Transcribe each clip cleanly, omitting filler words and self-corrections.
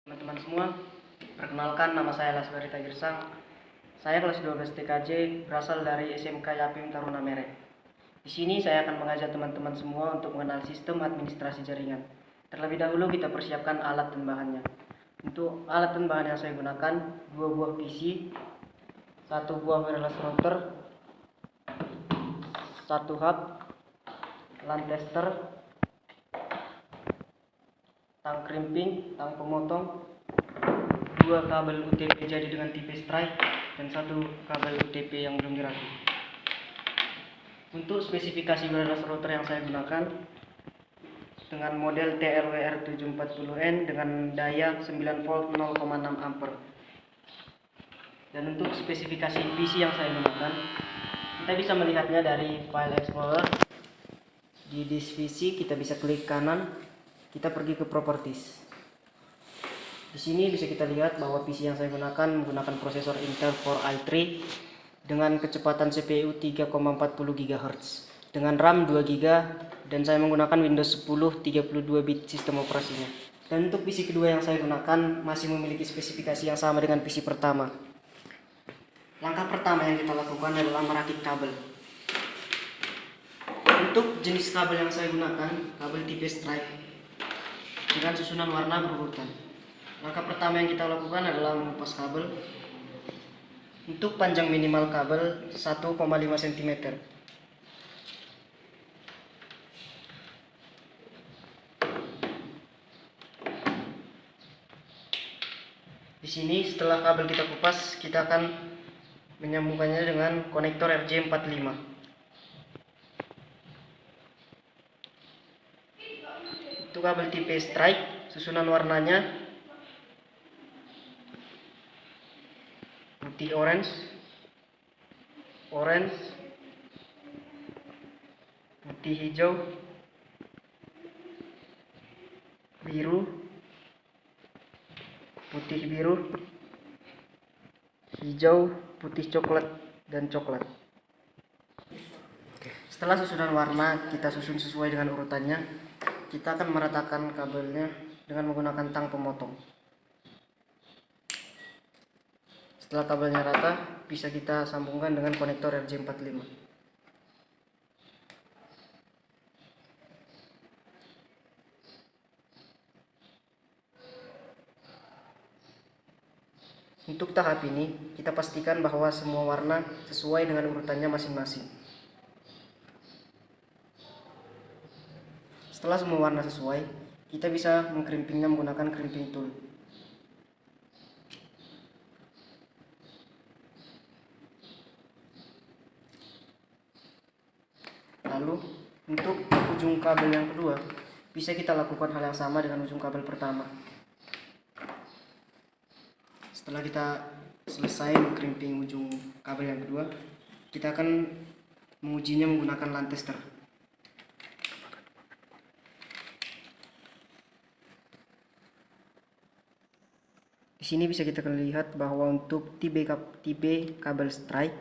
Teman-teman semua, perkenalkan nama saya Lasbari Tagirsang. Saya kelas 12 TKJ, berasal dari SMK Yapim Taruna Merek. Di sini saya akan mengajak teman-teman semua untuk mengenal sistem administrasi jaringan. Terlebih dahulu kita persiapkan alat dan bahannya. Untuk alat dan bahan yang saya gunakan, 2 buah PC, 1 buah wireless router, 1 hub, LAN tester, tang crimping, tang pemotong, 2 kabel UTP jadi dengan tipe strike, dan 1 kabel UTP yang belum dirakit. Untuk spesifikasi wireless router yang saya gunakan dengan model TRWR740N dengan daya 9 volt 0,6 ampere. Dan untuk spesifikasi PC yang saya gunakan, kita bisa melihatnya dari file explorer. Di disk PC kita bisa klik kanan, kita pergi ke properties. Di sini bisa kita lihat bahwa PC yang saya gunakan menggunakan prosesor Intel Core i3 dengan kecepatan CPU 3,40 GHz dengan RAM 2 GB, dan saya menggunakan Windows 10 32 bit sistem operasinya. Dan untuk PC kedua yang saya gunakan masih memiliki spesifikasi yang sama dengan PC pertama. Langkah pertama yang kita lakukan adalah merakit kabel. Untuk jenis kabel yang saya gunakan, kabel tipe strike dengan susunan warna berurutan. Langkah pertama yang kita lakukan adalah mengupas kabel. Untuk panjang minimal kabel 1,5 cm. Di sini setelah kabel kita kupas, kita akan menyambungkannya dengan konektor RJ45. Untuk kabel tipe strike, susunan warnanya putih orange, putih hijau, biru, putih biru, hijau, putih coklat, dan coklat. Setelah susunan warna kita susun sesuai dengan urutannya, kita akan meratakan kabelnya dengan menggunakan tang pemotong. Setelah kabelnya rata, bisa kita sambungkan dengan konektor RJ45. Untuk tahap ini, kita pastikan bahwa semua warna sesuai dengan urutannya masing-masing. Setelah semua warna sesuai, kita bisa mengkrimpingnya menggunakan crimping tool. Lalu, untuk ujung kabel yang kedua, bisa kita lakukan hal yang sama dengan ujung kabel pertama. Setelah kita selesai mengkrimping ujung kabel yang kedua, kita akan mengujinya menggunakan LAN tester. Di sini bisa kita lihat bahwa untuk tipe kabel strike,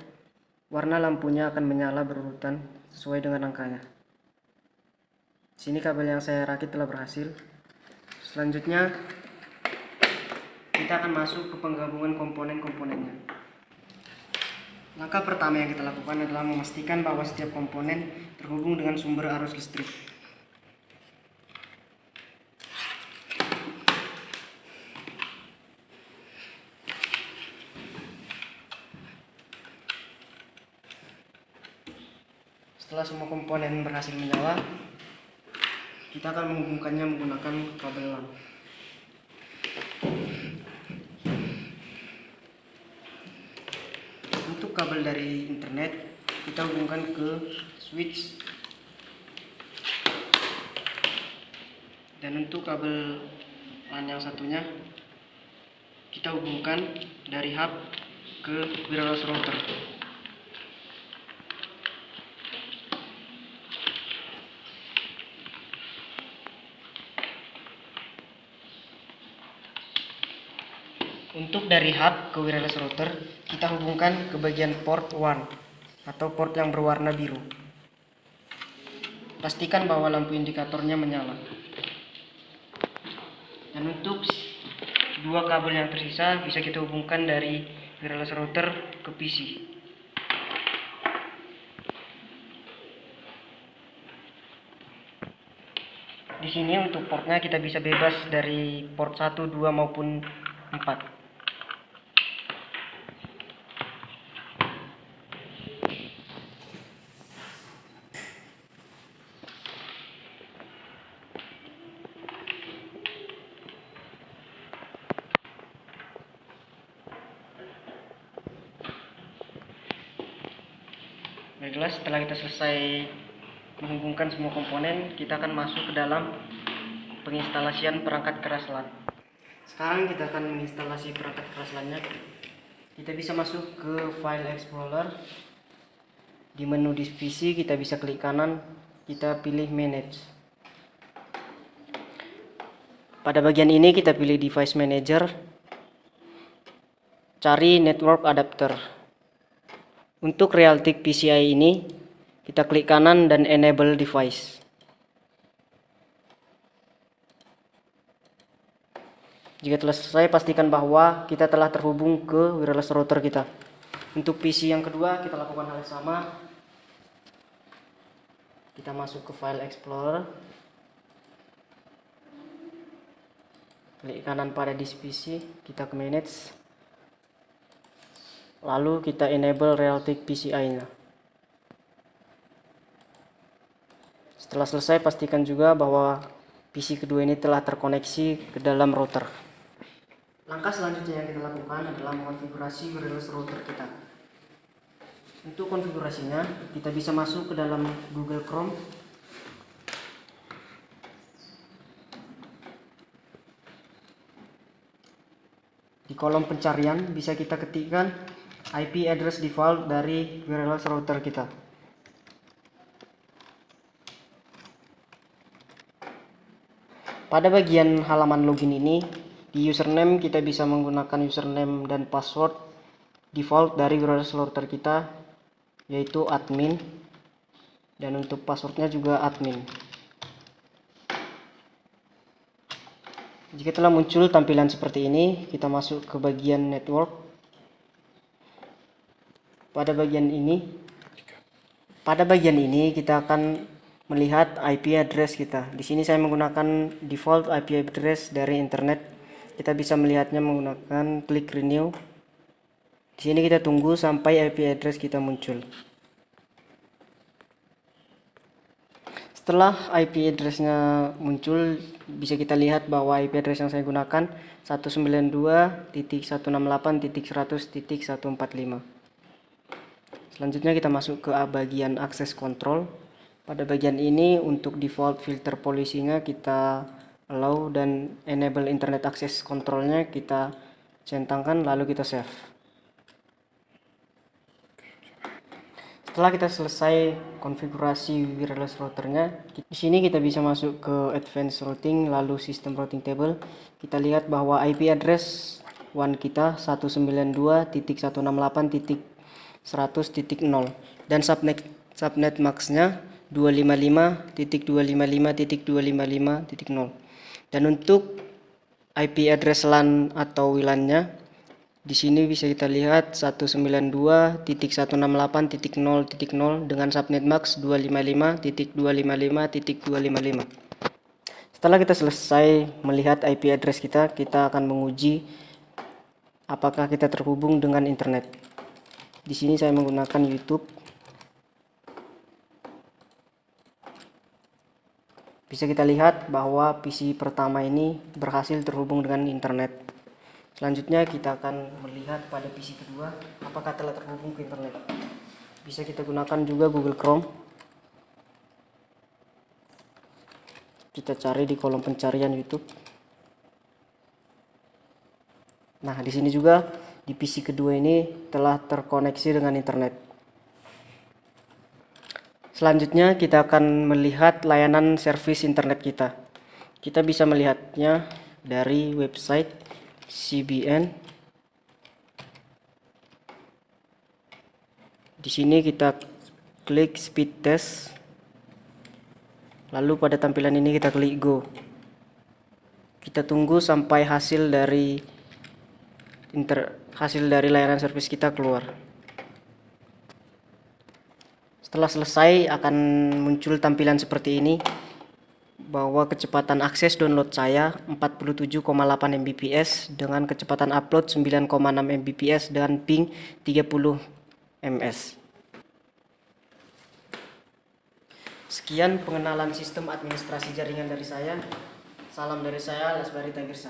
warna lampunya akan menyala berurutan sesuai dengan angkanya. Di sini kabel yang saya rakit telah berhasil. Selanjutnya kita akan masuk ke penggabungan komponen-komponennya. Langkah pertama yang kita lakukan adalah memastikan bahwa setiap komponen terhubung dengan sumber arus listrik. Setelah semua komponen berhasil menyala, kita akan menghubungkannya menggunakan kabel LAN. Untuk kabel dari internet, kita hubungkan ke switch. Dan untuk kabel LAN yang satunya, kita hubungkan dari hub ke wireless router. Untuk dari hub ke wireless router, kita hubungkan ke bagian port 1 atau port yang berwarna biru. Pastikan bahwa lampu indikatornya menyala. Dan untuk dua kabel yang tersisa bisa kita hubungkan dari wireless router ke PC. Di sini untuk portnya kita bisa bebas dari port 1, 2 maupun 4. Baiklah, setelah kita selesai menghubungkan semua komponen, kita akan masuk ke dalam penginstalasian perangkat keras LAN. Sekarang kita akan menginstalasi perangkat keras LAN-nya. Kita bisa masuk ke File Explorer. Di menu di PC kita bisa klik kanan, kita pilih Manage. Pada bagian ini kita pilih Device Manager. Cari Network Adapter. Untuk Realtek PCI ini, kita klik kanan dan Enable Device. Jika telah selesai, pastikan bahwa kita telah terhubung ke wireless router kita. Untuk PC yang kedua, kita lakukan hal yang sama. Kita masuk ke File Explorer. Klik kanan pada disk PC, kita ke Manage. Lalu kita enable Realtek PCI-nya. Setelah selesai, pastikan juga bahwa PC kedua ini telah terkoneksi ke dalam router. Langkah selanjutnya yang kita lakukan adalah mengonfigurasi wireless router kita. Untuk konfigurasinya, kita bisa masuk ke dalam Google Chrome. Di kolom pencarian bisa kita ketikkan IP address default dari wireless router kita. Pada bagian halaman login ini, di username kita bisa menggunakan username dan password default dari wireless router kita, yaitu admin, dan untuk passwordnya juga admin. Jika telah muncul tampilan seperti ini, kita masuk ke bagian network. Pada bagian ini kita akan melihat IP address kita. Di sini saya menggunakan default IP address dari internet. Kita bisa melihatnya menggunakan klik renew. Di sini kita tunggu sampai IP address kita muncul. Setelah IP address-nya muncul, bisa kita lihat bahwa IP address yang saya gunakan 192.168.100.145. Selanjutnya kita masuk ke bagian access control. Pada bagian ini untuk default filter policy-nya kita allow dan enable internet access control-nya kita centangkan, lalu kita save. Setelah kita selesai konfigurasi wireless routernya, di sini kita bisa masuk ke advanced routing, lalu system routing table. Kita lihat bahwa IP address WAN kita 192.168.100.0 dan subnet max-nya 255.255.255.0. Dan untuk IP address LAN atau WLAN-nya di sini bisa kita lihat 192.168.0.0 dengan subnet max 255.255.255. Setelah kita selesai melihat IP address kita akan menguji apakah kita terhubung dengan internet. Di sini saya menggunakan YouTube. Bisa kita lihat bahwa PC pertama ini berhasil terhubung dengan internet. Selanjutnya kita akan melihat pada PC kedua apakah telah terhubung ke internet. Bisa kita gunakan juga Google Chrome. Kita cari di kolom pencarian YouTube. Nah, di sini juga di PC kedua ini telah terkoneksi dengan internet. Selanjutnya kita akan melihat layanan servis internet kita. Kita bisa melihatnya dari website CBN. Di sini kita klik speed test. Lalu pada tampilan ini kita klik go. Kita tunggu sampai hasil dari layanan servis kita keluar. Setelah selesai akan muncul tampilan seperti ini, bahwa kecepatan akses download saya 47,8 Mbps dengan kecepatan upload 9,6 Mbps dengan ping 30 ms. Sekian pengenalan sistem administrasi jaringan dari saya. Salam dari saya, Lasbari Tagirsa.